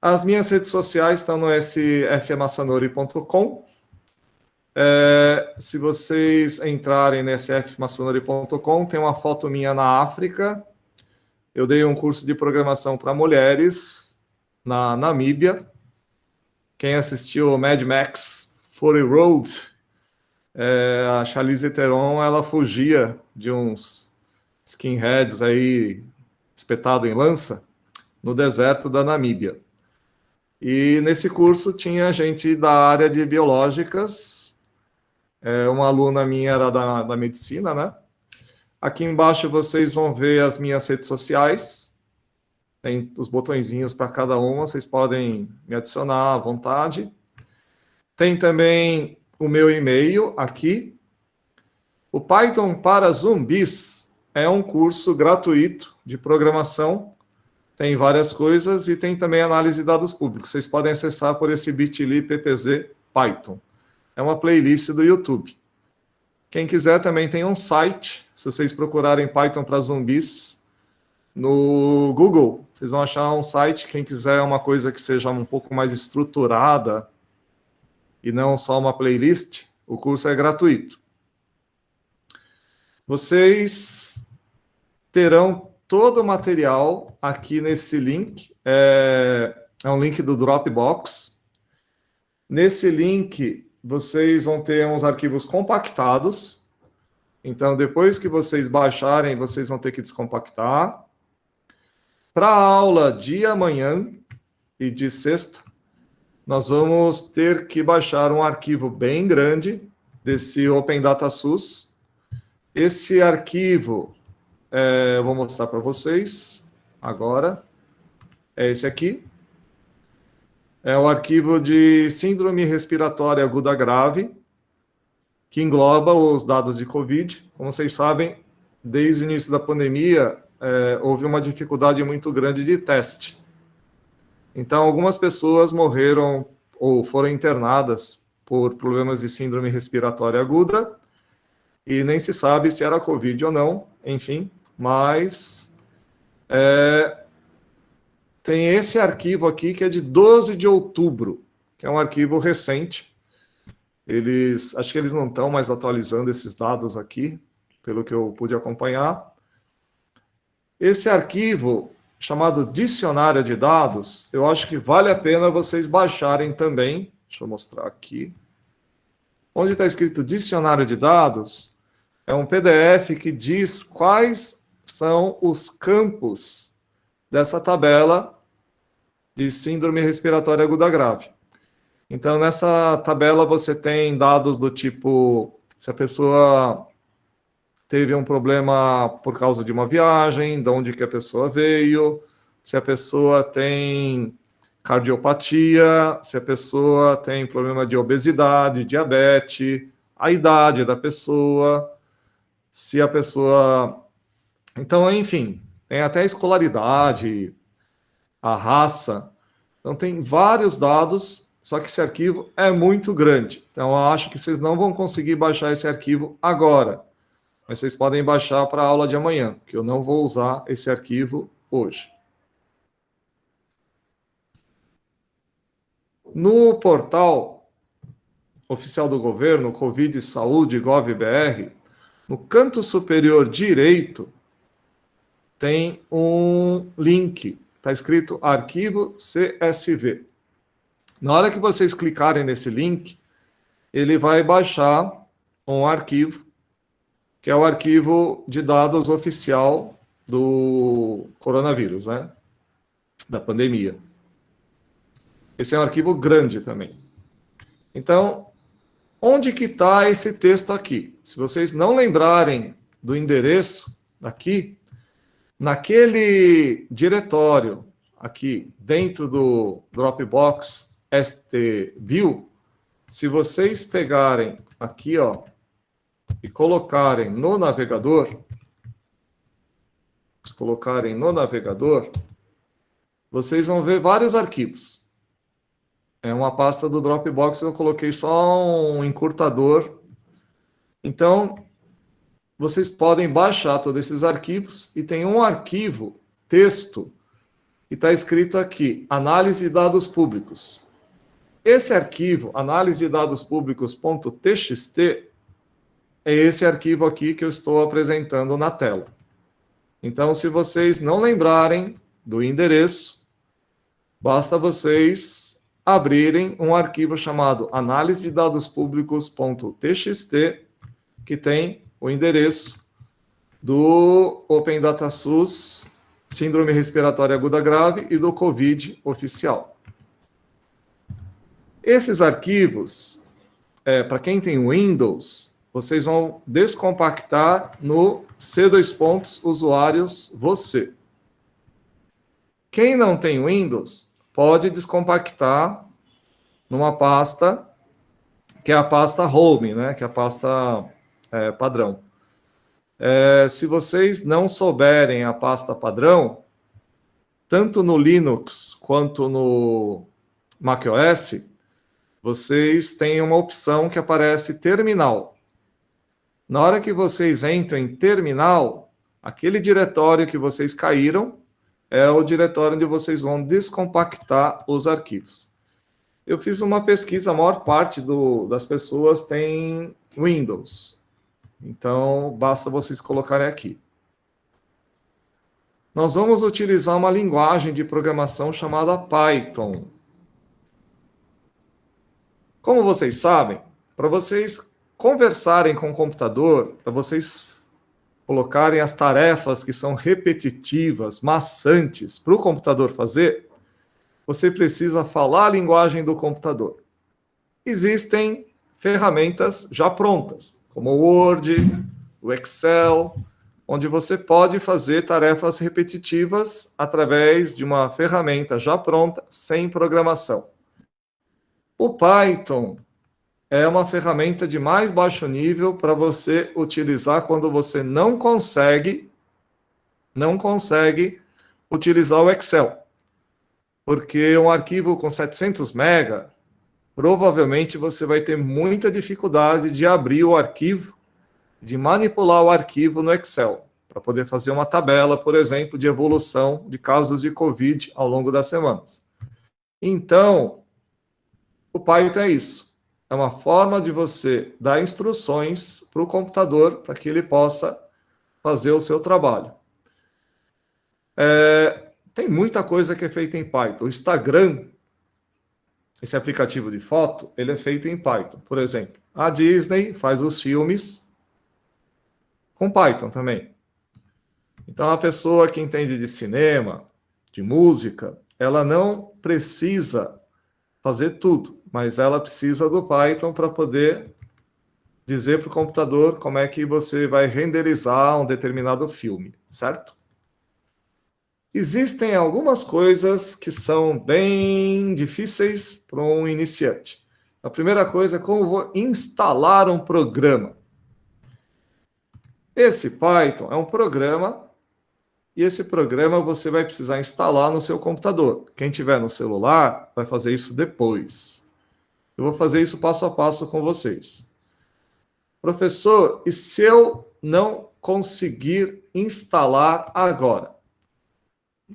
As minhas redes sociais estão no sfmassanori.com. Se vocês entrarem no sfmassanori.com, tem uma foto minha na África. Eu dei um curso de programação para mulheres na Namíbia. Quem assistiu Mad Max Fury Road, a Charlize Theron, ela fugia de uns skinheads aí espetado em lança no deserto da Namíbia. E nesse curso tinha gente da área de biológicas, uma aluna minha era da medicina, né? Aqui embaixo vocês vão ver as minhas redes sociais, tem os botõezinhos para cada uma, vocês podem me adicionar à vontade. Tem também o meu e-mail aqui. O Python para Zumbis é um curso gratuito de programação, tem várias coisas e tem também análise de dados públicos. Vocês podem acessar por esse bit.ly ppz Python. É uma playlist do YouTube. Quem quiser também tem um site, se vocês procurarem Python para Zumbis no Google, vocês vão achar um site. Quem quiser uma coisa que seja um pouco mais estruturada e não só uma playlist, o curso é gratuito. Vocês terão todo o material aqui nesse link, é um link do Dropbox. Nesse link, vocês vão ter uns arquivos compactados. Então, depois que vocês baixarem, vocês vão ter que descompactar. Para a aula de amanhã e de sexta, nós vamos ter que baixar um arquivo bem grande desse Open Data SUS. Esse arquivo, eu vou mostrar para vocês agora. É esse aqui. É o arquivo de síndrome respiratória aguda grave, que engloba os dados de COVID. Como vocês sabem, desde o início da pandemia, houve uma dificuldade muito grande de teste. Então, algumas pessoas morreram ou foram internadas por problemas de síndrome respiratória aguda, e nem se sabe se era COVID ou não, enfim, mas tem esse arquivo aqui que é de 12 de outubro, que é um arquivo recente. Acho que eles não estão mais atualizando esses dados aqui, pelo que eu pude acompanhar. Esse arquivo, chamado Dicionário de Dados, eu acho que vale a pena vocês baixarem também. Deixa eu mostrar aqui. Onde está escrito Dicionário de Dados, é um PDF que diz quais são os campos dessa tabela de síndrome respiratória aguda grave. Então, nessa tabela você tem dados do tipo, se a pessoa teve um problema por causa de uma viagem, de onde que a pessoa veio, se a pessoa tem cardiopatia, se a pessoa tem problema de obesidade, diabetes, a idade da pessoa, se a pessoa... Então, enfim, tem até a escolaridade, a raça. Então, tem vários dados, só que esse arquivo é muito grande. Então, eu acho que vocês não vão conseguir baixar esse arquivo agora. Mas vocês podem baixar para a aula de amanhã, porque eu não vou usar esse arquivo hoje. No portal oficial do governo, Covid Saúde Gov.br, no canto superior direito, tem um link. Está escrito Arquivo CSV. Na hora que vocês clicarem nesse link, ele vai baixar um arquivo, que é o arquivo de dados oficial do coronavírus, né? Da pandemia. Esse é um arquivo grande também. Então, onde que está esse texto aqui? Se vocês não lembrarem do endereço aqui, naquele diretório aqui dentro do Dropbox STView, se vocês pegarem aqui, ó, e colocarem no navegador, vocês vão ver vários arquivos. É uma pasta do Dropbox, eu coloquei só um encurtador. Então, vocês podem baixar todos esses arquivos e tem um arquivo, texto, que está escrito aqui, análise de dados públicos. Esse arquivo, análise de dados públicos.txt, é esse arquivo aqui que eu estou apresentando na tela. Então, se vocês não lembrarem do endereço, basta vocês abrirem um arquivo chamado análise de dados públicos.txt, que tem o endereço do Open Data SUS, Síndrome Respiratória Aguda Grave e do COVID oficial. Esses arquivos, para quem tem Windows, vocês vão descompactar no C2 usuários você. Quem não tem Windows, pode descompactar numa pasta, que é a pasta Home, né? Que é a pasta padrão. Se vocês não souberem a pasta padrão, tanto no Linux quanto no macOS, vocês têm uma opção que aparece terminal. Na hora que vocês entram em terminal, aquele diretório que vocês caíram é o diretório onde vocês vão descompactar os arquivos. Eu fiz uma pesquisa, a maior parte das pessoas tem Windows. Então, basta vocês colocarem aqui. Nós vamos utilizar uma linguagem de programação chamada Python. Como vocês sabem, para vocês conversarem com o computador, para vocês colocarem as tarefas que são repetitivas, maçantes, para o computador fazer, você precisa falar a linguagem do computador. Existem ferramentas já prontas, como o Word, o Excel, onde você pode fazer tarefas repetitivas através de uma ferramenta já pronta, sem programação. O Python é uma ferramenta de mais baixo nível para você utilizar quando você não consegue utilizar o Excel. Porque um arquivo com 700 MB, provavelmente você vai ter muita dificuldade de abrir o arquivo, de manipular o arquivo no Excel, para poder fazer uma tabela, por exemplo, de evolução de casos de COVID ao longo das semanas. Então, o Python é isso. É uma forma de você dar instruções para o computador para que ele possa fazer o seu trabalho. Tem muita coisa que é feita em Python. O Instagram, esse aplicativo de foto, ele é feito em Python. Por exemplo, a Disney faz os filmes com Python também. Então, a pessoa que entende de cinema, de música, ela não precisa fazer tudo, mas ela precisa do Python para poder dizer para o computador como é que você vai renderizar um determinado filme, certo? Existem algumas coisas que são bem difíceis para um iniciante. A primeira coisa é como eu vou instalar um programa. Esse Python é um programa, e esse programa você vai precisar instalar no seu computador. Quem tiver no celular vai fazer isso depois. Eu vou fazer isso passo a passo com vocês. Professor, e se eu não conseguir instalar agora?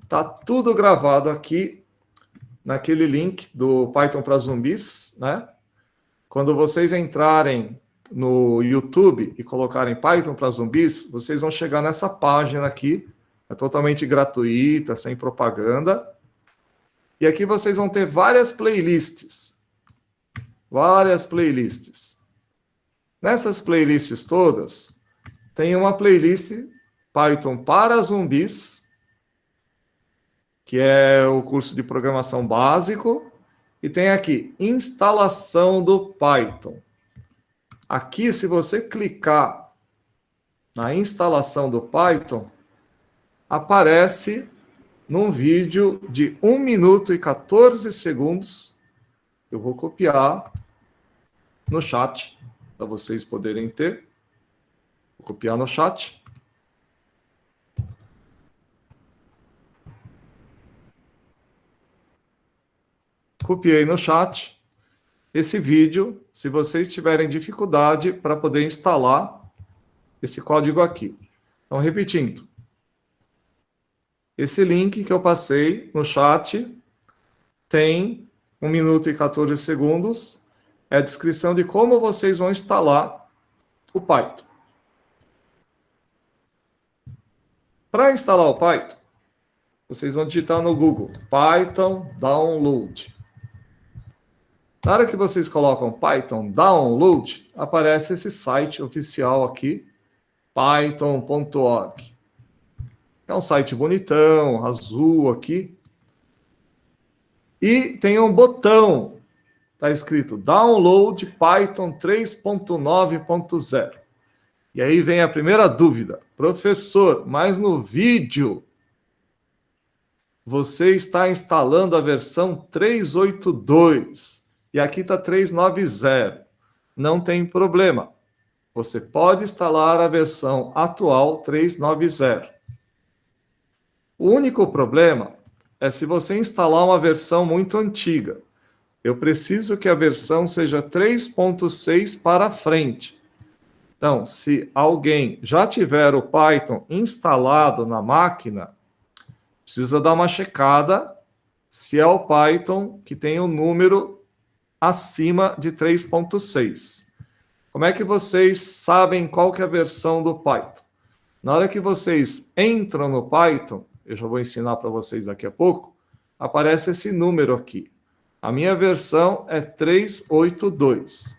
Está tudo gravado aqui naquele link do Python para zumbis, né? Quando vocês entrarem no YouTube e colocarem Python para zumbis, vocês vão chegar nessa página aqui, é totalmente gratuita, sem propaganda. E aqui vocês vão ter várias playlists. Várias playlists. Nessas playlists todas, tem uma playlist Python para zumbis, que é o curso de programação básico, e tem aqui, instalação do Python. Aqui, se você clicar na instalação do Python, aparece num vídeo de 1 minuto e 14 segundos. Eu vou copiar no chat, para vocês poderem ter. Vou copiar no chat. Copiei no chat esse vídeo, se vocês tiverem dificuldade para poder instalar esse código aqui. Então, repetindo. Esse link que eu passei no chat tem 1 minuto e 14 segundos. É a descrição de como vocês vão instalar o Python. Para instalar o Python, vocês vão digitar no Google Python Download. Na hora que vocês colocam Python Download, aparece esse site oficial aqui, python.org. É um site bonitão, azul aqui. E tem um botão, está escrito Download Python 3.9.0. E aí vem a primeira dúvida. Professor, mas no vídeo você está instalando a versão 382 e aqui está 390. Não tem problema. Você pode instalar a versão atual 390. O único problema é se você instalar uma versão muito antiga. Eu preciso que a versão seja 3.6 para frente. Então, se alguém já tiver o Python instalado na máquina, precisa dar uma checada se é o Python que tem o número acima de 3.6. Como é que vocês sabem qual que é a versão do Python? Na hora que vocês entram no Python, eu já vou ensinar para vocês daqui a pouco, aparece esse número aqui. A minha versão é 382.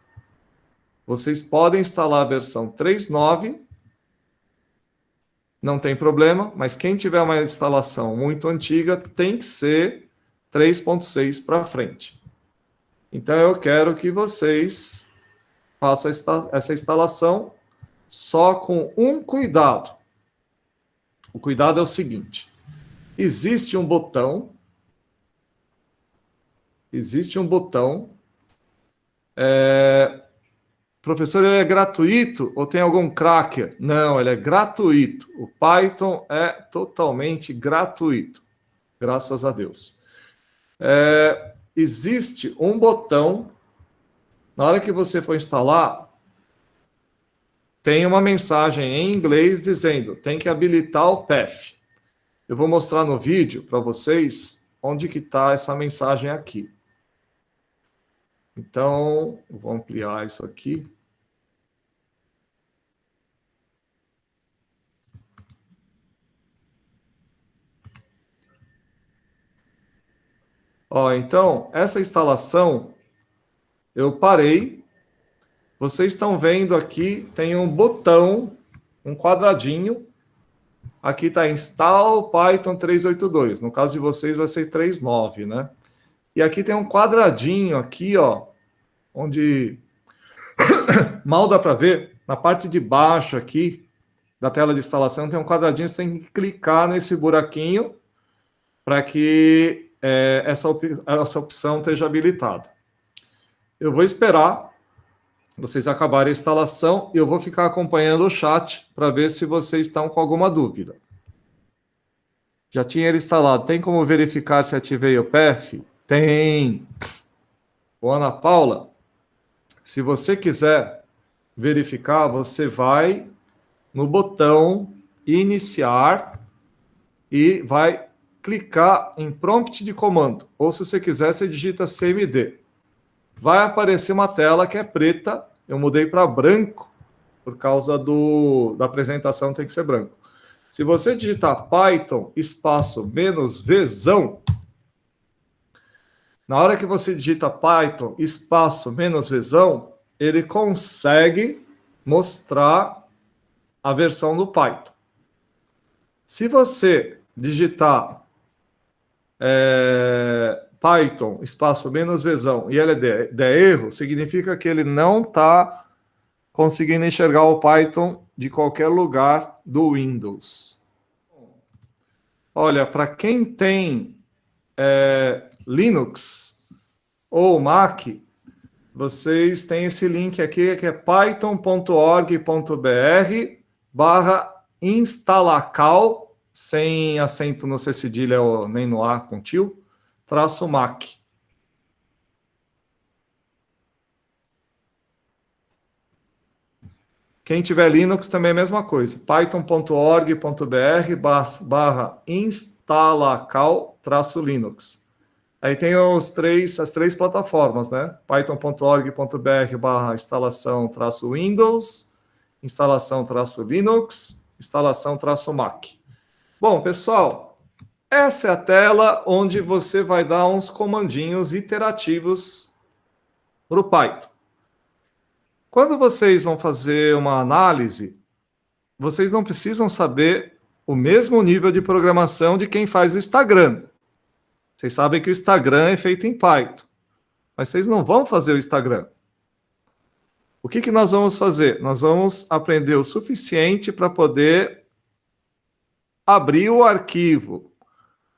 Vocês podem instalar a versão 3.9, não tem problema, mas quem tiver uma instalação muito antiga tem que ser 3.6 para frente. Então eu quero que vocês façam essa instalação só com um cuidado. O cuidado é o seguinte: existe um botão, professor, ele é gratuito ou tem algum cracker? Não, ele é gratuito. O Python é totalmente gratuito, graças a Deus. Existe um botão, na hora que você for instalar, tem uma mensagem em inglês dizendo, tem que habilitar o path. Eu vou mostrar no vídeo para vocês onde que está essa mensagem aqui. Então, eu vou ampliar isso aqui. Então, essa instalação, eu parei. Vocês estão vendo aqui, tem um botão, um quadradinho. Aqui está Install Python 382. No caso de vocês, vai ser 3.9, né? E aqui tem um quadradinho aqui, ó, onde mal dá para ver. Na parte de baixo aqui da tela de instalação tem um quadradinho, você tem que clicar nesse buraquinho para que essa opção esteja habilitada. Eu vou esperar vocês acabarem a instalação e eu vou ficar acompanhando o chat para ver se vocês estão com alguma dúvida. Já tinha ele instalado. Tem como verificar se ativei o path? Tem. Ô, Ana Paula, se você quiser verificar, você vai no botão iniciar e vai clicar em prompt de comando. Ou se você quiser, você digita cmd. Vai aparecer uma tela que é preta. Eu mudei para branco por causa da apresentação, tem que ser branco. Se você digitar Python espaço menos Vzão, na hora que você digita Python espaço menos Vzão, ele consegue mostrar a versão do Python. Se você digitar Python espaço menos Vzão e ele der erro, significa que ele não está conseguindo enxergar o Python de qualquer lugar do Windows. Olha, para quem tem Linux ou Mac, vocês têm esse link aqui que é python.org.br/instalacal, sem acento no C cedilha nem no A com tio, -Mac. Quem tiver Linux também é a mesma coisa. python.org.br/instalacal instalacal-linux. Aí tem as três plataformas, né? python.org.br/instalação-windows, instalação-linux, instalação-mac. Bom, pessoal, essa é a tela onde você vai dar uns comandinhos iterativos para o Python. Quando vocês vão fazer uma análise, vocês não precisam saber o mesmo nível de programação de quem faz o Instagram. Vocês sabem que o Instagram é feito em Python, mas vocês não vão fazer o Instagram. O que nós vamos fazer? Nós vamos aprender o suficiente para poder abrir o arquivo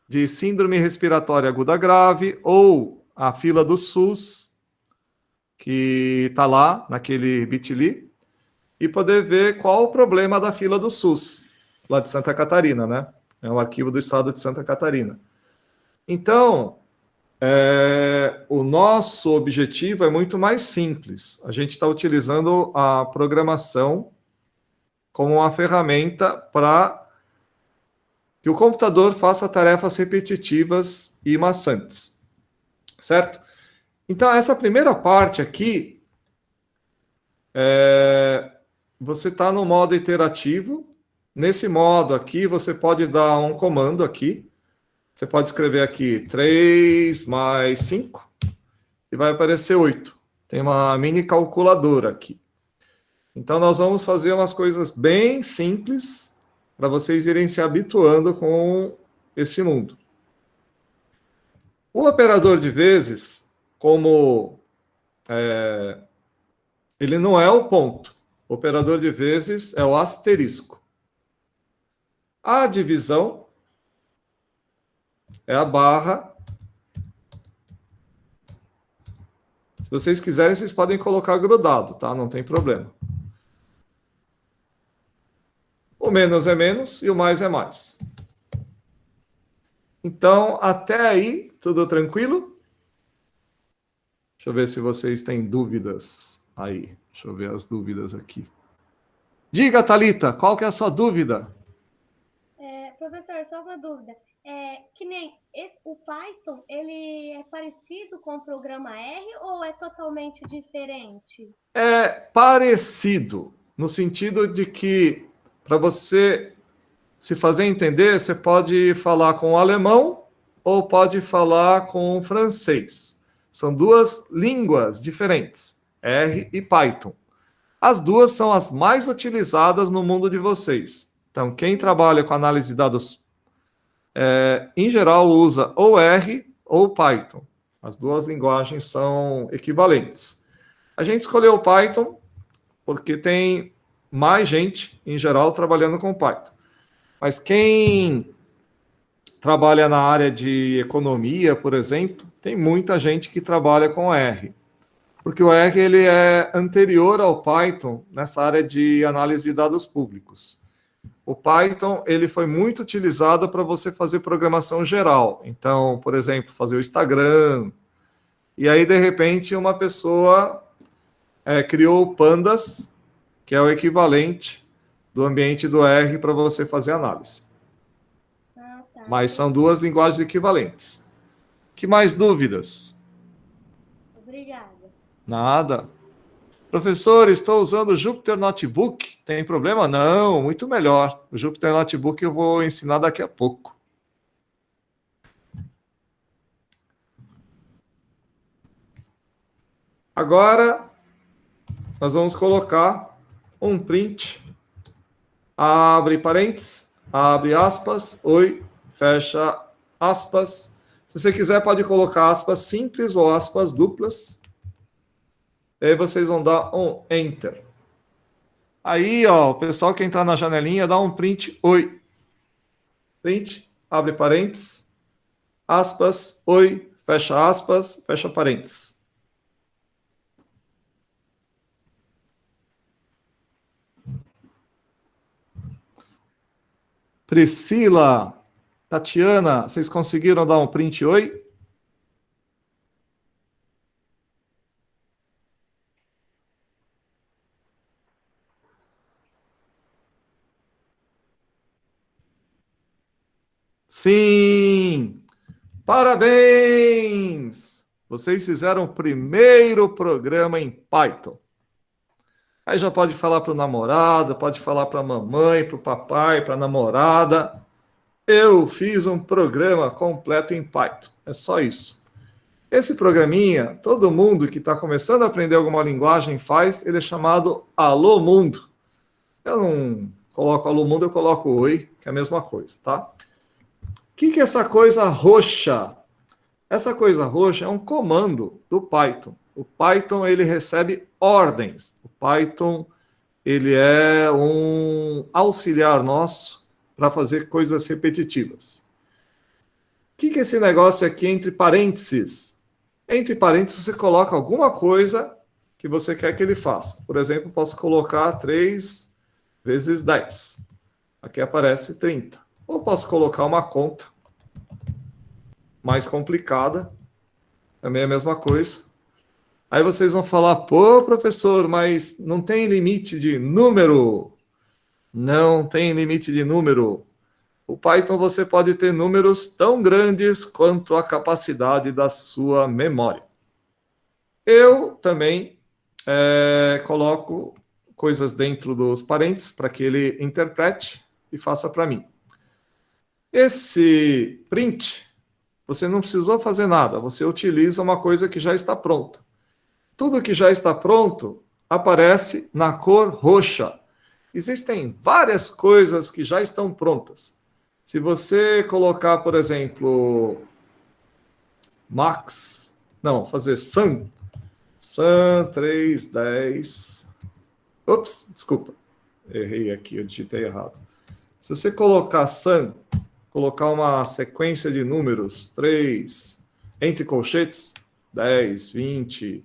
de síndrome respiratória aguda grave ou a fila do SUS, que está lá naquele bit.ly, e poder ver qual o problema da fila do SUS, lá de Santa Catarina, né? É um arquivo do estado de Santa Catarina. Então, o nosso objetivo é muito mais simples. A gente está utilizando a programação como uma ferramenta para que o computador faça tarefas repetitivas e maçantes, certo? Então, essa primeira parte aqui, você está no modo iterativo. Nesse modo aqui, você pode dar um comando aqui. Você pode escrever aqui 3 mais 5 e vai aparecer 8. Tem uma mini calculadora aqui. Então, nós vamos fazer umas coisas bem simples para vocês irem se habituando com esse mundo. O operador de vezes, como ele não é o ponto, o operador de vezes é o asterisco. A divisão é a barra. Se vocês quiserem, vocês podem colocar grudado, tá? Não tem problema. O menos é menos e o mais é mais. Então, até aí, tudo tranquilo? Deixa eu ver se vocês têm dúvidas aí. Deixa eu ver as dúvidas aqui. Diga, Thalita, qual que é a sua dúvida? Professor, só uma dúvida. Que nem o Python, ele é parecido com o programa R ou é totalmente diferente? É parecido, no sentido de que, para você se fazer entender, você pode falar com o alemão ou pode falar com o francês. São duas línguas diferentes, R e Python. As duas são as mais utilizadas no mundo de vocês. Então, quem trabalha com análise de dados, em geral, usa ou R ou Python. As duas linguagens são equivalentes. A gente escolheu o Python porque tem mais gente, em geral, trabalhando com Python. Mas quem trabalha na área de economia, por exemplo, tem muita gente que trabalha com R. Porque o R ele é anterior ao Python nessa área de análise de dados públicos. O Python ele foi muito utilizado para você fazer programação geral. Então, por exemplo, fazer o Instagram. E aí, de repente, uma pessoa criou o Pandas, que é o equivalente do ambiente do R para você fazer análise. Tá. Mas são duas linguagens equivalentes. Que mais dúvidas? Obrigada. Nada. Professor, estou usando o Jupyter Notebook. Tem problema? Não, muito melhor. O Jupyter Notebook eu vou ensinar daqui a pouco. Agora, nós vamos colocar um print. Abre parênteses, abre aspas, oi, fecha aspas. Se você quiser, pode colocar aspas simples ou aspas duplas. E aí vocês vão dar um Enter. Aí, ó, o pessoal que entrar na janelinha, dá um print, oi. Print, abre parênteses, aspas, oi, fecha parênteses. Priscila, Tatiana, vocês conseguiram dar um print, oi? Sim! Parabéns! Vocês fizeram o primeiro programa em Python. Aí já pode falar para o namorado, pode falar para a mamãe, para o papai, para a namorada. Eu fiz um programa completo em Python. É só isso. Esse programinha, todo mundo que está começando a aprender alguma linguagem faz, ele é chamado Alô Mundo. Eu não coloco Alô Mundo, eu coloco Oi, que é a mesma coisa, tá? O que é essa coisa roxa? Essa coisa roxa é um comando do Python. O Python, ele recebe ordens. O Python, ele é um auxiliar nosso para fazer coisas repetitivas. O que é esse negócio aqui entre parênteses? Entre parênteses, você coloca alguma coisa que você quer que ele faça. Por exemplo, posso colocar 3 vezes 10. Aqui aparece 30. Ou posso colocar uma conta mais complicada, também é a mesma coisa. Aí vocês vão falar, pô, professor, mas não tem limite de número. Não tem limite de número. O Python você pode ter números tão grandes quanto a capacidade da sua memória. Eu também coloco coisas dentro dos parênteses para que ele interprete e faça para mim. Esse print, você não precisou fazer nada, você utiliza uma coisa que já está pronta. Tudo que já está pronto aparece na cor roxa. Existem várias coisas que já estão prontas. Se você colocar, por exemplo, fazer sum 310. Ops, desculpa. Errei aqui, eu digitei errado. Se você colocar sum, colocar uma sequência de números, 3, entre colchetes, 10, 20,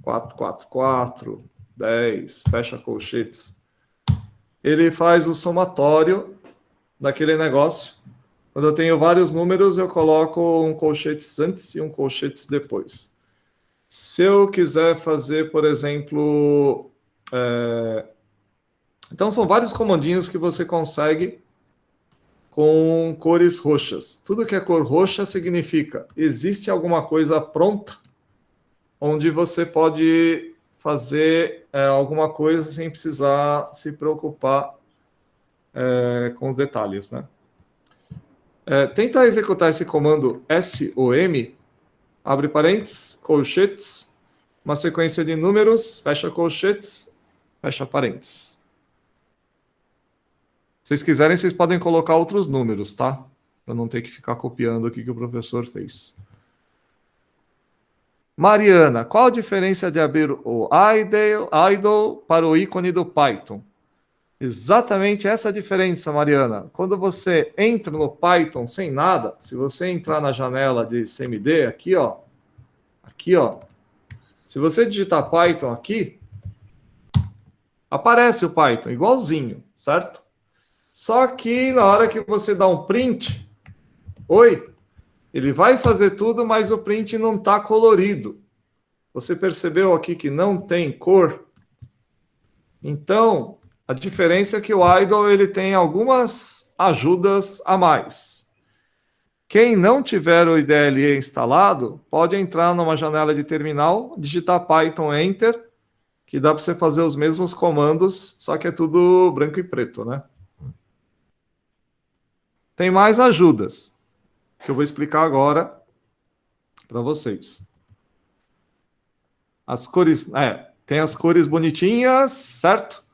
4, 4, 4, 10, fecha colchetes. Ele faz o somatório daquele negócio. Quando eu tenho vários números, eu coloco um colchetes antes e um colchetes depois. Se eu quiser fazer, por exemplo... Então, são vários comandinhos que você consegue com cores roxas. Tudo que é cor roxa significa existe alguma coisa pronta onde você pode fazer alguma coisa sem precisar se preocupar com os detalhes, né? Tenta executar esse comando SOM, abre parênteses, colchetes, uma sequência de números, fecha colchetes, fecha parênteses. Se vocês quiserem, vocês podem colocar outros números, tá? Para não ter que ficar copiando o que o professor fez. Mariana, qual a diferença de abrir o idle para o ícone do Python? Exatamente essa a diferença, Mariana. Quando você entra no Python sem nada, se você entrar na janela de CMD, aqui, ó. Se você digitar Python aqui, aparece o Python, igualzinho, certo? Só que na hora que você dá um print, ele vai fazer tudo, mas o print não está colorido. Você percebeu aqui que não tem cor? Então, a diferença é que o idle ele tem algumas ajudas a mais. Quem não tiver o IDLE instalado, pode entrar numa janela de terminal, digitar Python Enter, que dá para você fazer os mesmos comandos, só que é tudo branco e preto, né? Tem mais ajudas, que eu vou explicar agora para vocês. As cores, tem as cores bonitinhas, certo?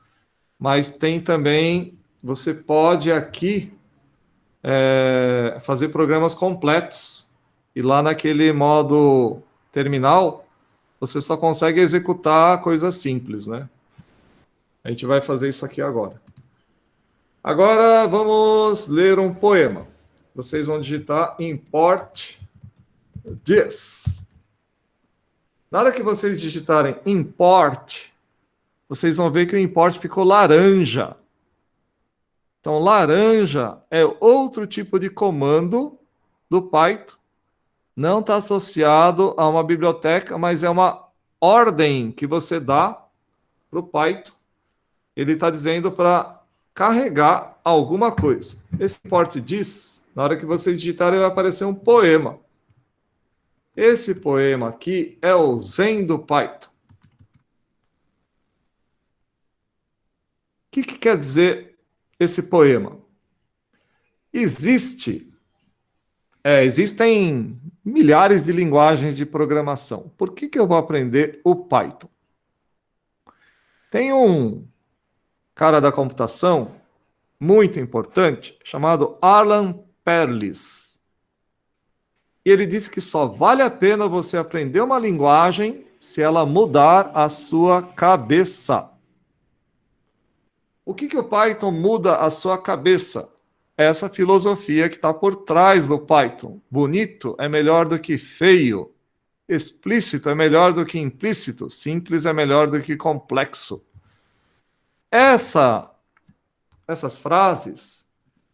Mas tem também, você pode aqui fazer programas completos. E lá naquele modo terminal, você só consegue executar coisas simples, né? A gente vai fazer isso aqui agora. Agora vamos ler um poema. Vocês vão digitar import this. Na hora que vocês digitarem import, vocês vão ver que o import ficou laranja. Então, laranja é outro tipo de comando do Python. Não está associado a uma biblioteca, mas é uma ordem que você dá para o Python. Ele está dizendo para carregar alguma coisa. Esse import diz, na hora que vocês digitarem, vai aparecer um poema. Esse poema aqui é o Zen do Python. O que quer dizer esse poema? Existem milhares de linguagens de programação. Por que eu vou aprender o Python? Tem um cara da computação muito importante chamado Arlan Perlis. E ele disse que só vale a pena você aprender uma linguagem se ela mudar a sua cabeça. O que o Python muda a sua cabeça? Essa filosofia que está por trás do Python. Bonito é melhor do que feio. Explícito é melhor do que implícito. Simples é melhor do que complexo. Essas frases,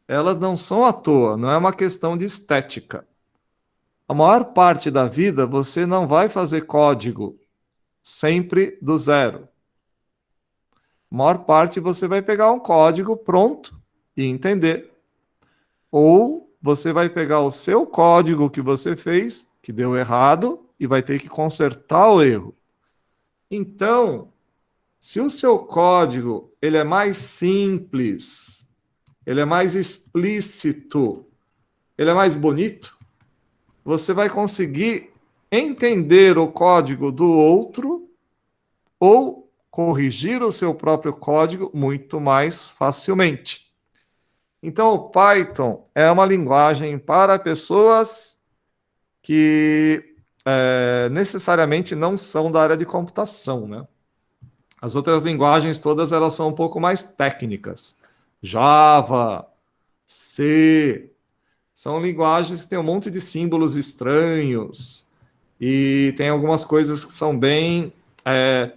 elas não são à toa, não é uma questão de estética. A maior parte da vida você não vai fazer código sempre do zero. A maior parte você vai pegar um código pronto e entender. Ou você vai pegar o seu código que você fez, que deu errado, e vai ter que consertar o erro. Então, se o seu código ele é mais simples, ele é mais explícito, ele é mais bonito, você vai conseguir entender o código do outro ou corrigir o seu próprio código muito mais facilmente. Então, o Python é uma linguagem para pessoas que necessariamente não são da área de computação, né? As outras linguagens todas elas são um pouco mais técnicas. Java, C, são linguagens que têm um monte de símbolos estranhos e tem algumas coisas que são bem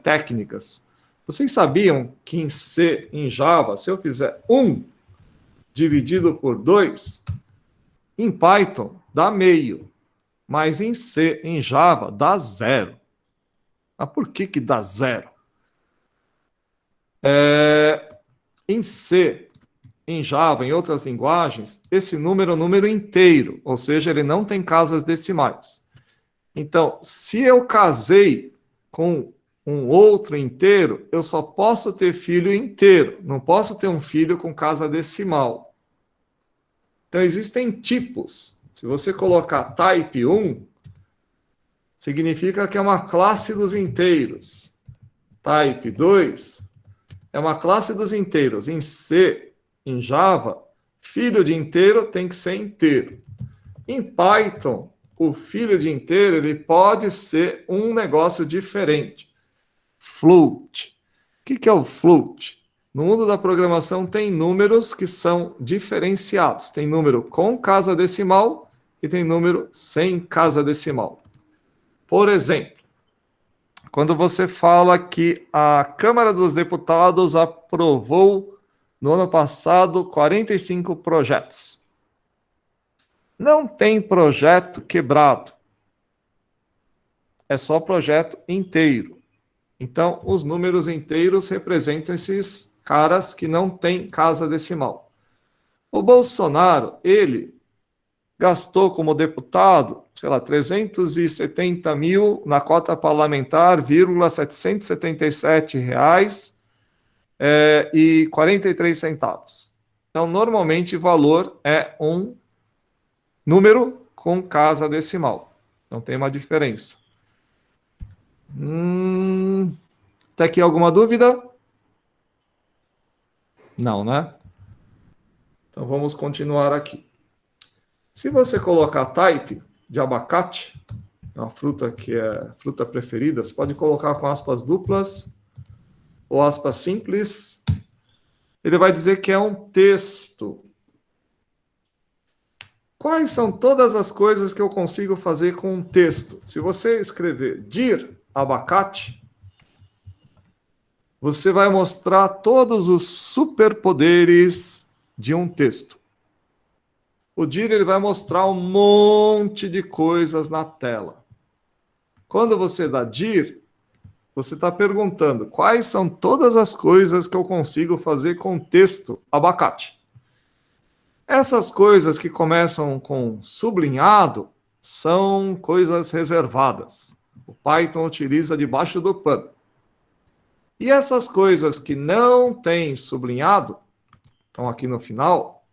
técnicas. Vocês sabiam que em C, em Java, se eu fizer 1 dividido por 2, em Python dá meio, mas em C, em Java, dá 0. Mas por que dá 0? Em C, em Java, em outras linguagens, esse número é um número inteiro, ou seja, ele não tem casas decimais. Então, se eu casei com um outro inteiro, eu só posso ter filho inteiro, não posso ter um filho com casa decimal. Então, existem tipos. Se você colocar type 1, significa que é uma classe dos inteiros. Type 2 é uma classe dos inteiros. Em C, em Java, filho de inteiro tem que ser inteiro. Em Python, o filho de inteiro ele pode ser um negócio diferente. Float. O que é o float? No mundo da programação tem números que são diferenciados. Tem número com casa decimal e tem número sem casa decimal. Por exemplo, quando você fala que a Câmara dos Deputados aprovou no ano passado 45 projetos. Não tem projeto quebrado. É só projeto inteiro. Então, os números inteiros representam esses caras que não têm casa decimal. O Bolsonaro, ele gastou como deputado, 370 mil na cota parlamentar, R$777,43. Então, normalmente, o valor é um número com casa decimal. Não tem uma diferença. Até aqui alguma dúvida? Não, né? Então, vamos continuar aqui. Se você colocar type de abacate, uma fruta que é fruta preferida, você pode colocar com aspas duplas ou aspas simples. Ele vai dizer que é um texto. Quais são todas as coisas que eu consigo fazer com um texto? Se você escrever dir abacate, você vai mostrar todos os superpoderes de um texto. O dir ele vai mostrar um monte de coisas na tela. Quando você dá dir, você está perguntando quais são todas as coisas que eu consigo fazer com texto abacate. Essas coisas que começam com sublinhado são coisas reservadas. O Python utiliza debaixo do pano. E essas coisas que não têm sublinhado, estão aqui no final,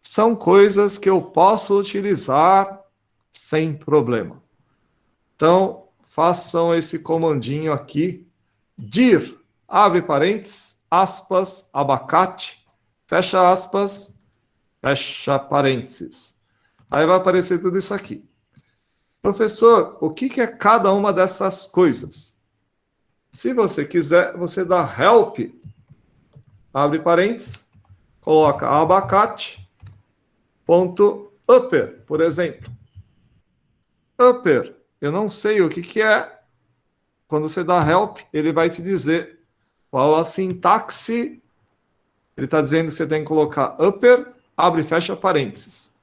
são coisas que eu posso utilizar sem problema. Então, façam esse comandinho aqui, dir, abre parênteses, aspas, abacate, fecha aspas, fecha parênteses. Aí vai aparecer tudo isso aqui. Professor, o que é cada uma dessas coisas? Se você quiser, você dá help, abre parênteses, coloca abacate, ponto upper, por exemplo. Upper, eu não sei o que é. Quando você dá help, ele vai te dizer qual a sintaxe. Ele está dizendo que você tem que colocar upper, abre e fecha parênteses.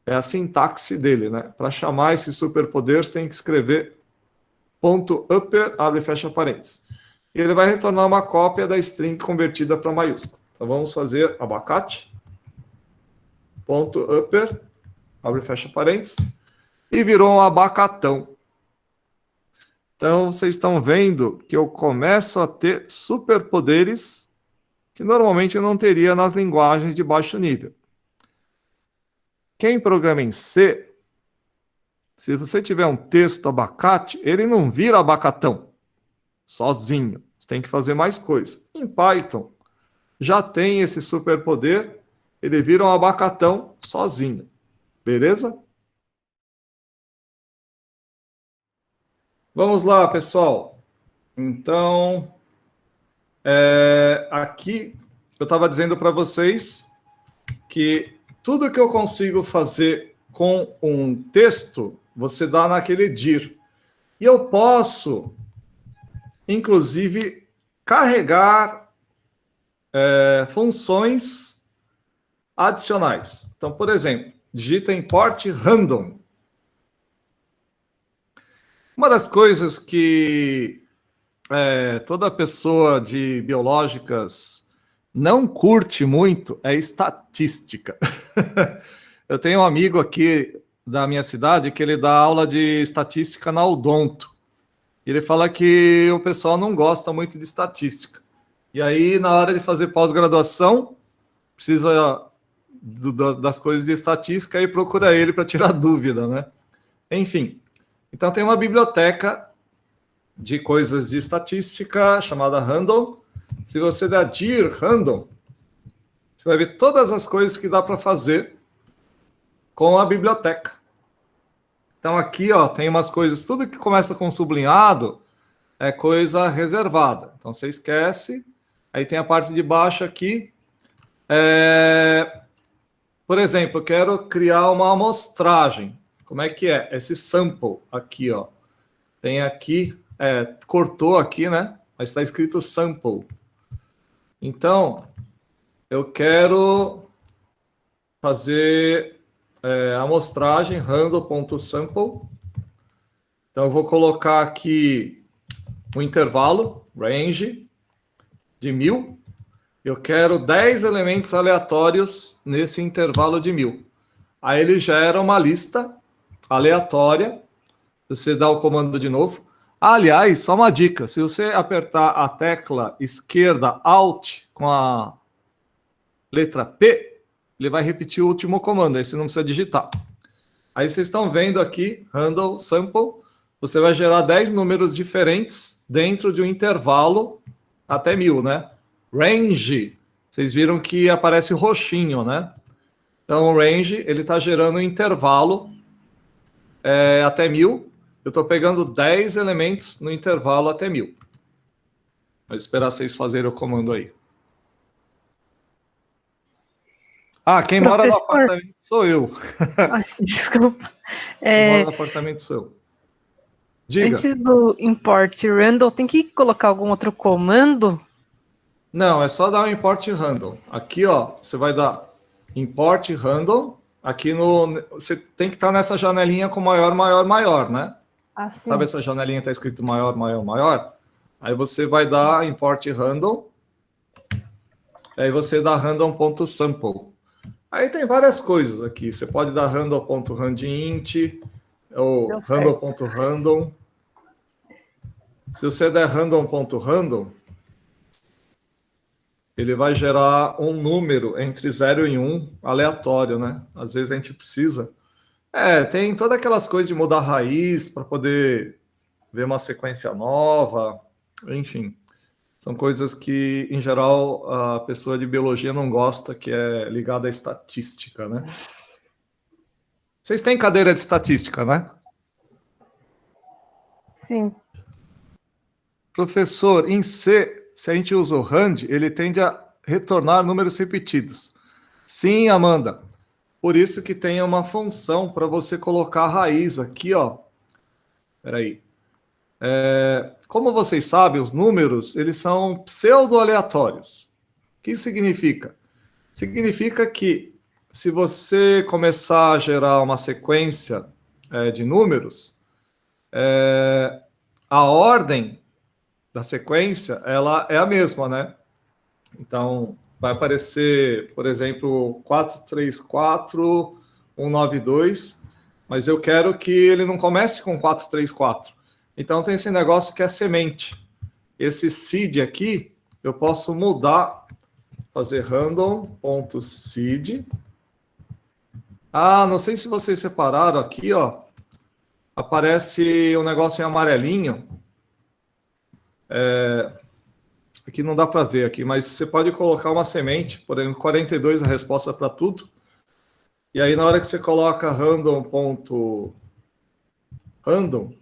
É a sintaxe dele, né? Para chamar esse superpoder, você tem que escrever ponto upper, abre e fecha parênteses. E ele vai retornar uma cópia da string convertida para maiúsculo. Então vamos fazer abacate, ponto upper, abre e fecha parênteses, e virou um abacatão. Então vocês estão vendo que eu começo a ter superpoderes que normalmente eu não teria nas linguagens de baixo nível. Quem programa em C, se você tiver um texto abacate, ele não vira abacatão sozinho. Você tem que fazer mais coisas. Em Python, já tem esse superpoder, ele vira um abacatão sozinho. Beleza? Vamos lá, pessoal. Então, aqui eu estava dizendo para vocês que tudo que eu consigo fazer com um texto, você dá naquele dir. E eu posso, inclusive, carregar funções adicionais. Então, por exemplo, digita import random. Uma das coisas que toda pessoa de biológicas não curte muito é estatística. Eu tenho um amigo aqui da minha cidade que ele dá aula de estatística na Odonto. Ele fala que o pessoal não gosta muito de estatística. E aí, na hora de fazer pós-graduação, precisa das coisas de estatística e procura ele para tirar dúvida, né? Enfim, então tem uma biblioteca de coisas de estatística chamada Random. Se você der dir random, você vai ver todas as coisas que dá para fazer com a biblioteca. Então aqui, ó, tem umas coisas, tudo que começa com sublinhado é coisa reservada. Então você esquece. Aí tem a parte de baixo aqui. Por exemplo, eu quero criar uma amostragem. Como é que é? Esse sample aqui, ó. Tem aqui, cortou aqui, né? Mas está escrito sample. Então, eu quero fazer amostragem random.sample. Então, eu vou colocar aqui um intervalo, range, de 1000. Eu quero 10 elementos aleatórios nesse intervalo de 1000. Aí ele gera uma lista aleatória. Você dá o comando de novo. Aliás, só uma dica. Se você apertar a tecla esquerda Alt com a letra P, ele vai repetir o último comando. Aí você não precisa digitar. Aí vocês estão vendo aqui, random sample. Você vai gerar 10 números diferentes dentro de um intervalo até 1000, né? Range, vocês viram que aparece roxinho, né? Então, o range, ele está gerando um intervalo até 1000. Eu estou pegando 10 elementos no intervalo até 1000. Vou esperar vocês fazerem o comando aí. Quem mora no apartamento sou eu. Desculpa. Quem mora no apartamento sou eu. Diga. Antes do import random, tem que colocar algum outro comando? Não, é só dar um import random. Aqui, ó, você vai dar import random. Aqui você tem que estar nessa janelinha com maior, maior, maior, né? Assim. Sabe essa janelinha que está escrito maior, maior, maior? Aí você vai dar import random, aí você dá random.sample. Aí tem várias coisas aqui. Você pode dar random.randint ou Deu certo. random.random. Se você der random.random, ele vai gerar um número entre 0 e 1, aleatório, né? Às vezes a gente precisa. Tem todas aquelas coisas de mudar a raiz para poder ver uma sequência nova, enfim. São coisas que, em geral, a pessoa de biologia não gosta, que é ligada à estatística, né? Vocês têm cadeira de estatística, né? Sim. Professor, em C, se a gente usa o RAND, ele tende a retornar números repetidos. Sim, Amanda. Por isso que tem uma função para você colocar a raiz aqui, ó. Peraí. Como vocês sabem, os números, eles são pseudo-aleatórios. O que isso significa? Significa que se você começar a gerar uma sequência de números, a ordem da sequência, ela é a mesma, né? Então, vai aparecer, por exemplo, 434, 192, mas eu quero que ele não comece com 434. Então, tem esse negócio que é semente. Esse seed aqui, eu posso mudar, fazer random.seed. Não sei se vocês separaram aqui, ó. Aparece um negócio em amarelinho. Aqui não dá para ver aqui, mas você pode colocar uma semente, por exemplo, 42 a resposta para tudo. E aí na hora que você coloca random.random,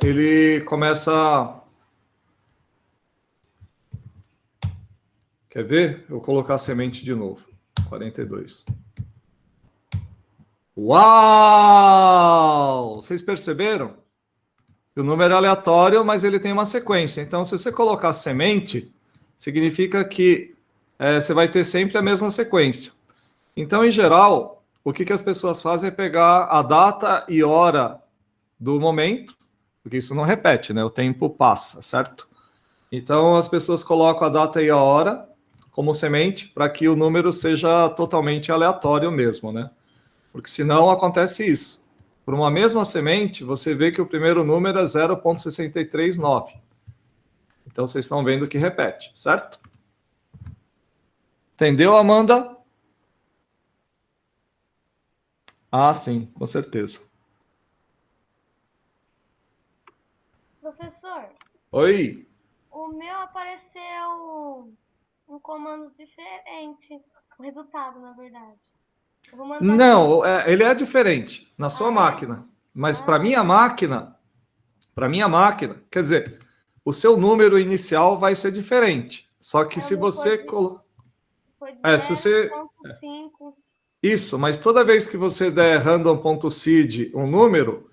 ele começa. Quer ver? Eu vou colocar a semente de novo. 42. Uau! Vocês perceberam? O número é aleatório, mas ele tem uma sequência. Então, se você colocar semente, significa que você vai ter sempre a mesma sequência. Então, em geral, o que as pessoas fazem é pegar a data e hora do momento, porque isso não repete, né? O tempo passa, certo? Então, as pessoas colocam a data e a hora como semente para que o número seja totalmente aleatório mesmo, né? Porque senão acontece isso. Por uma mesma semente, você vê que o primeiro número é 0,639. Então, vocês estão vendo que repete, certo? Entendeu, Amanda? Sim, com certeza. Professor, Oi? o meu apareceu um comando diferente. O resultado, na verdade. Eu vou mandar Não, ele é diferente na sua é? máquina. Mas para minha máquina, quer dizer, o seu número inicial vai ser diferente. Só que se você Foi se você 10.5. isso, mas toda vez que você der random.seed um número,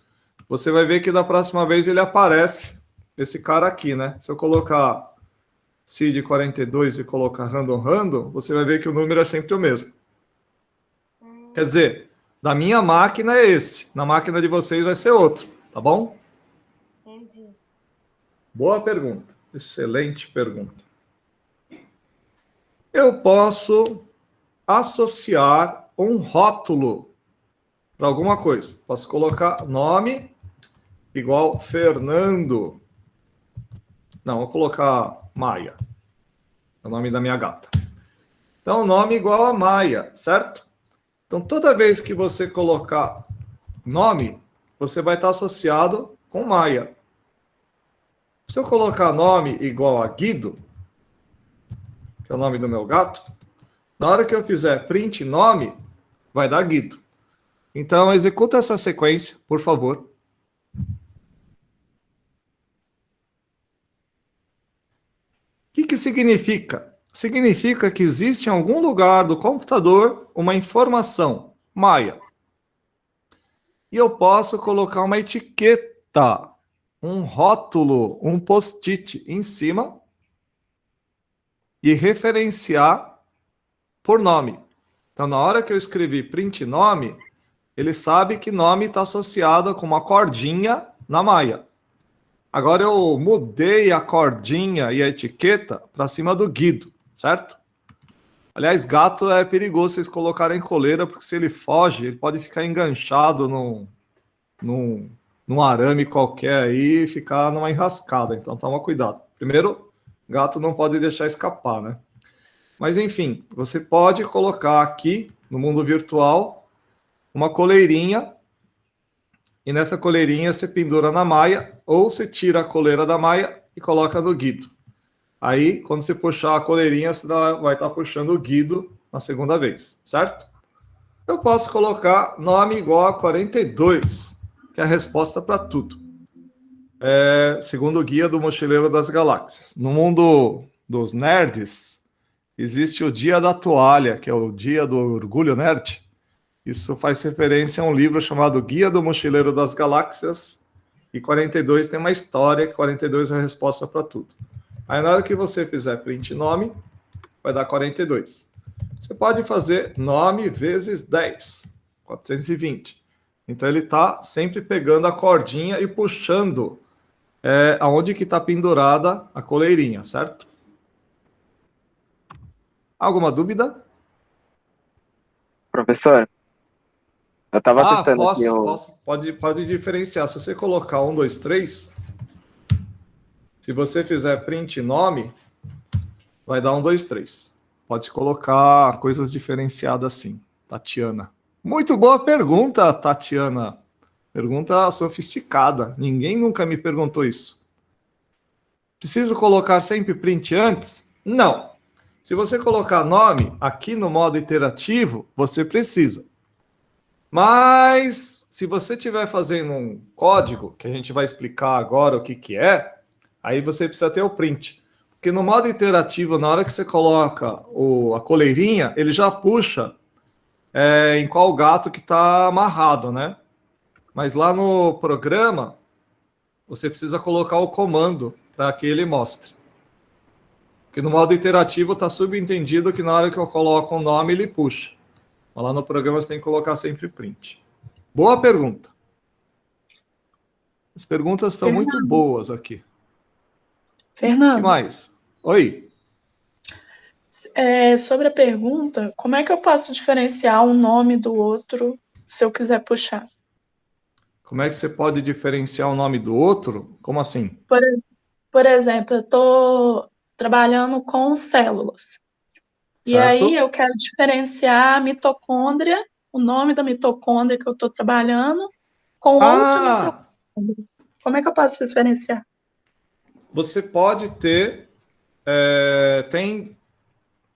você vai ver que da próxima vez ele aparece esse cara aqui, né? Se eu colocar seed 42 e colocar random, você vai ver que o número é sempre o mesmo. Quer dizer, da minha máquina é esse, na máquina de vocês vai ser outro, tá bom? Entendi. Boa pergunta, excelente pergunta. Eu posso associar um rótulo para alguma coisa. Posso colocar nome igual Fernando. Não, vou colocar Maia. É o nome da minha gata. Então, nome igual a Maia, certo? Então, toda vez que você colocar nome, você vai estar associado com Maia. Se eu colocar nome igual a Guido, que é o nome do meu gato, na hora que eu fizer print nome, vai dar Guido. Então, executa essa sequência, por favor. O que significa? Significa que existe em algum lugar do computador uma informação, Maia. E eu posso colocar uma etiqueta, um rótulo, um post-it em cima e referenciar por nome. Então, na hora que eu escrevi print nome, Ele sabe que nome está associado com uma cordinha na malha. Agora eu mudei a cordinha e a etiqueta para cima do Guido, certo? Aliás, gato é perigoso vocês colocarem coleira, porque se ele foge, ele pode ficar enganchado num arame qualquer aí e ficar numa enrascada. Então toma cuidado. Primeiro, gato não pode deixar escapar, né? Mas enfim, você pode colocar aqui no mundo virtual uma coleirinha e nessa coleirinha você pendura na maia ou você tira a coleira da maia e coloca no Guido. Aí, quando você puxar a coleirinha, você vai estar puxando o Guido na segunda vez, certo? Eu posso colocar nome igual a 42, que é a resposta para tudo. Segundo o Guia do Mochileiro das Galáxias. No mundo dos nerds, existe o Dia da Toalha, que é o Dia do Orgulho Nerd. Isso faz referência a um livro chamado Guia do Mochileiro das Galáxias, e 42 tem uma história, que 42 é a resposta para tudo. Aí na hora que você fizer print nome, vai dar 42. Você pode fazer nome vezes 10, 420. Então ele está sempre pegando a cordinha e puxando aonde que está pendurada a coleirinha, certo? Alguma dúvida? Professor, eu estava testando aqui pode diferenciar. Se você colocar 1, 2, 3, se você fizer print nome, vai dar 1, 2, 3. Pode colocar coisas diferenciadas assim. Tatiana. Muito boa pergunta, Tatiana. Pergunta sofisticada. Ninguém nunca me perguntou isso. Preciso colocar sempre print antes? Não. Se você colocar nome aqui no modo iterativo, você precisa. Mas, se você estiver fazendo um código, que a gente vai explicar agora o que é, aí você precisa ter o print. Porque no modo iterativo, na hora que você coloca a coleirinha, ele já puxa em qual gato que está amarrado, né? Mas lá no programa, você precisa colocar o comando para que ele mostre. Porque no modo iterativo está subentendido que na hora que eu coloco o nome, ele puxa. Mas lá no programa você tem que colocar sempre print. Boa pergunta. As perguntas estão muito boas aqui. Fernando. O que mais? Oi. Sobre a pergunta, como é que eu posso diferenciar um nome do outro se eu quiser puxar? Como é que você pode diferenciar um nome do outro? Como assim? Por exemplo, eu estou trabalhando com células. E Certo. aí eu quero diferenciar a mitocôndria, o nome da mitocôndria que eu estou trabalhando, com outra mitocôndria. Como é que eu posso diferenciar? Você pode ter...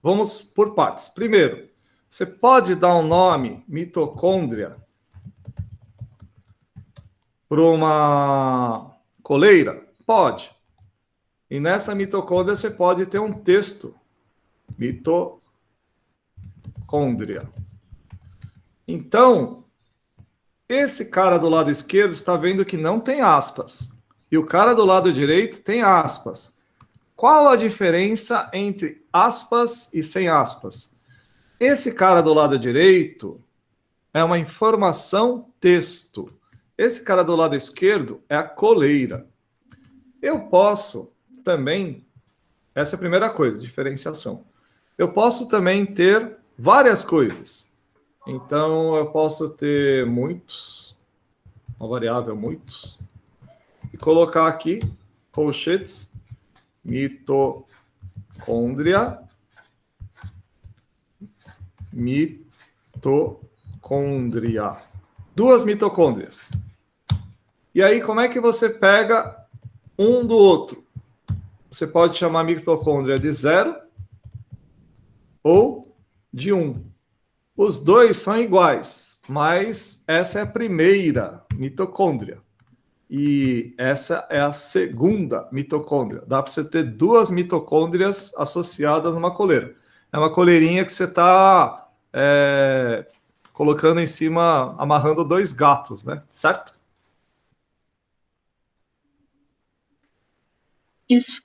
Vamos por partes. Primeiro, você pode dar um nome mitocôndria para uma coleira? Pode. E nessa mitocôndria você pode ter um texto. Mitocôndria. Então, esse cara do lado esquerdo está vendo que não tem aspas. E o cara do lado direito tem aspas. Qual a diferença entre aspas e sem aspas? Esse cara do lado direito é uma informação texto. Esse cara do lado esquerdo é a coleira. Eu posso também, essa é a primeira coisa, diferenciação. Eu posso também ter várias coisas. Então, eu posso ter muitos, uma variável muitos, e colocar aqui, colchetes, mitocôndria, duas mitocôndrias. E aí, como é que você pega um do outro? Você pode chamar a mitocôndria de 0 ou de 1. Os dois são iguais, mas essa é a primeira mitocôndria. E essa é a segunda mitocôndria. Dá para você ter duas mitocôndrias associadas numa coleira. É uma coleirinha que você está colocando em cima, amarrando dois gatos, né? Certo? Isso.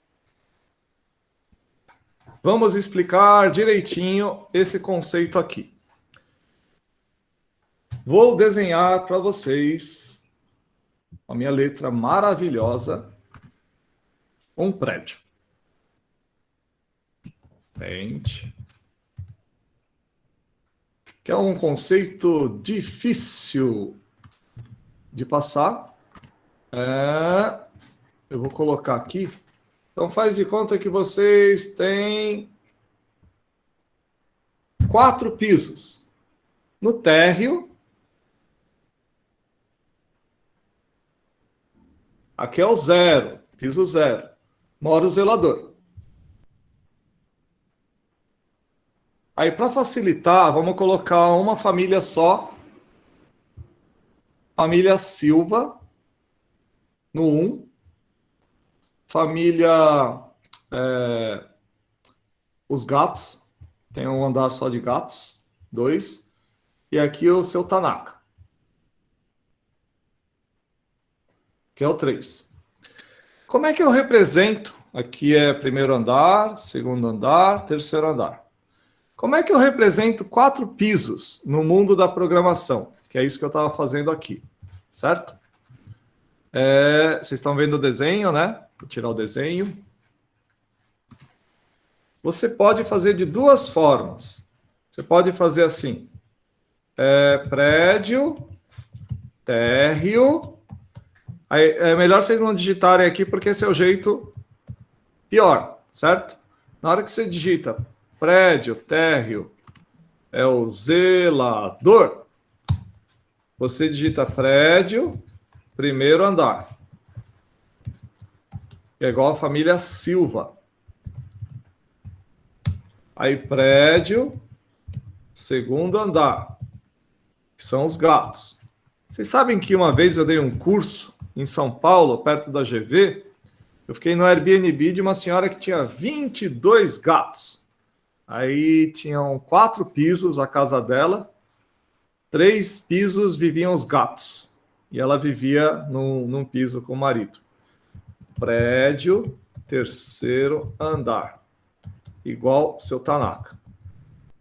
Vamos explicar direitinho esse conceito aqui. Vou desenhar para vocês, a minha letra maravilhosa, um prédio. Frente. Que é um conceito difícil de passar. Eu vou colocar aqui. Então, faz de conta que vocês têm 4 pisos. No térreo, aqui é o 0, piso 0. Mora o zelador. Aí, para facilitar, vamos colocar uma família só. Família Silva, no 1. Família os gatos, tem um andar só de gatos, 2. E aqui o seu Tanaka, que é o 3. Como é que eu represento? Aqui é primeiro andar, segundo andar, terceiro andar. Como é que eu represento 4 pisos no mundo da programação? Que é isso que eu estava fazendo aqui, certo? Vocês estão vendo o desenho, né? Vou tirar o desenho. Você pode fazer de 2 formas. Você pode fazer assim. Prédio, térreo. Aí, é melhor vocês não digitarem aqui, porque esse é o jeito pior, certo? Na hora que você digita prédio, térreo, é o zelador. Você digita prédio, primeiro andar. É igual a família Silva. Aí prédio, segundo andar, que são os gatos. Vocês sabem que uma vez eu dei um curso em São Paulo, perto da GV, eu fiquei no Airbnb de uma senhora que tinha 22 gatos. Aí tinham 4 pisos a casa dela, 3 pisos viviam os gatos. E ela vivia num piso com o marido. Prédio, terceiro andar. Igual seu Tanaka.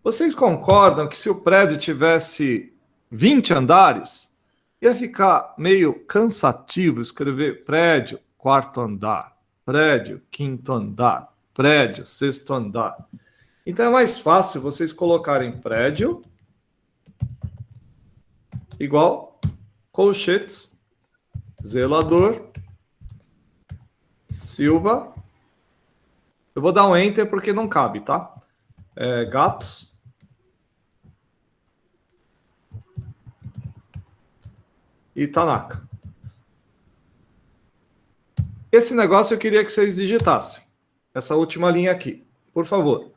Vocês concordam que se o prédio tivesse 20 andares, ia ficar meio cansativo escrever prédio, quarto andar, prédio, quinto andar, prédio, sexto andar. Então é mais fácil vocês colocarem prédio igual colchetes, zelador, Silva. Eu vou dar um enter porque não cabe, tá? Gatos. E Tanaka. Esse negócio eu queria que vocês digitassem. Essa última linha aqui, por favor.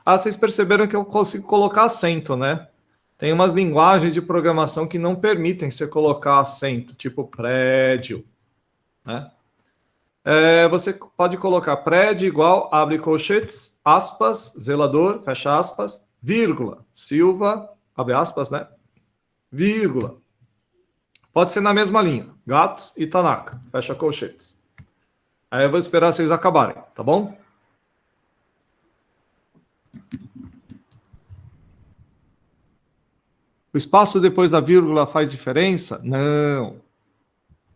Vocês perceberam que eu consigo colocar acento, né? Tem umas linguagens de programação que não permitem você colocar acento, tipo prédio, né? Você pode colocar prédio igual, abre colchetes, aspas, zelador, fecha aspas, vírgula, Silva, abre aspas, né? Vírgula. Pode ser na mesma linha, gatos e Tanaka, fecha colchetes. Aí eu vou esperar vocês acabarem, tá bom? O espaço depois da vírgula faz diferença? Não.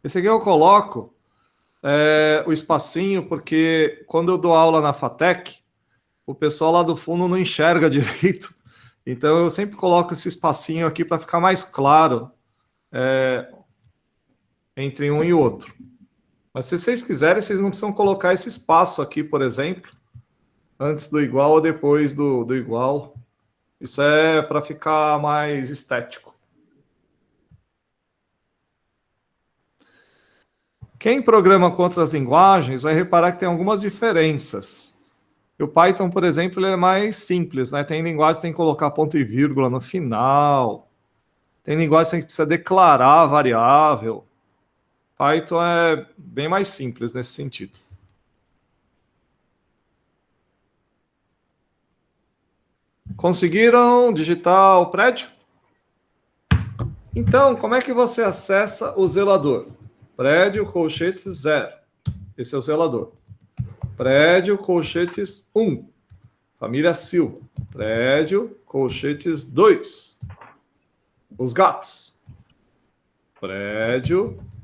Esse aqui eu coloco o espacinho, porque quando eu dou aula na FATEC, o pessoal lá do fundo não enxerga direito. Então eu sempre coloco esse espacinho aqui para ficar mais claro entre um e outro. Mas se vocês quiserem, vocês não precisam colocar esse espaço aqui, por exemplo, antes do igual ou depois do igual. Isso é para ficar mais estético. Quem programa com outras linguagens vai reparar que tem algumas diferenças. O Python, por exemplo, ele é mais simples, né? Tem linguagens que tem que colocar ponto e vírgula no final. Tem linguagens que precisa declarar a variável. Python é bem mais simples nesse sentido. Conseguiram digitar o prédio? Então, como é que você acessa o zelador? Prédio, colchetes 0. Esse é o zelador. Prédio, colchetes 1. Família Silva. Prédio, colchetes 2. Os gatos. Prédio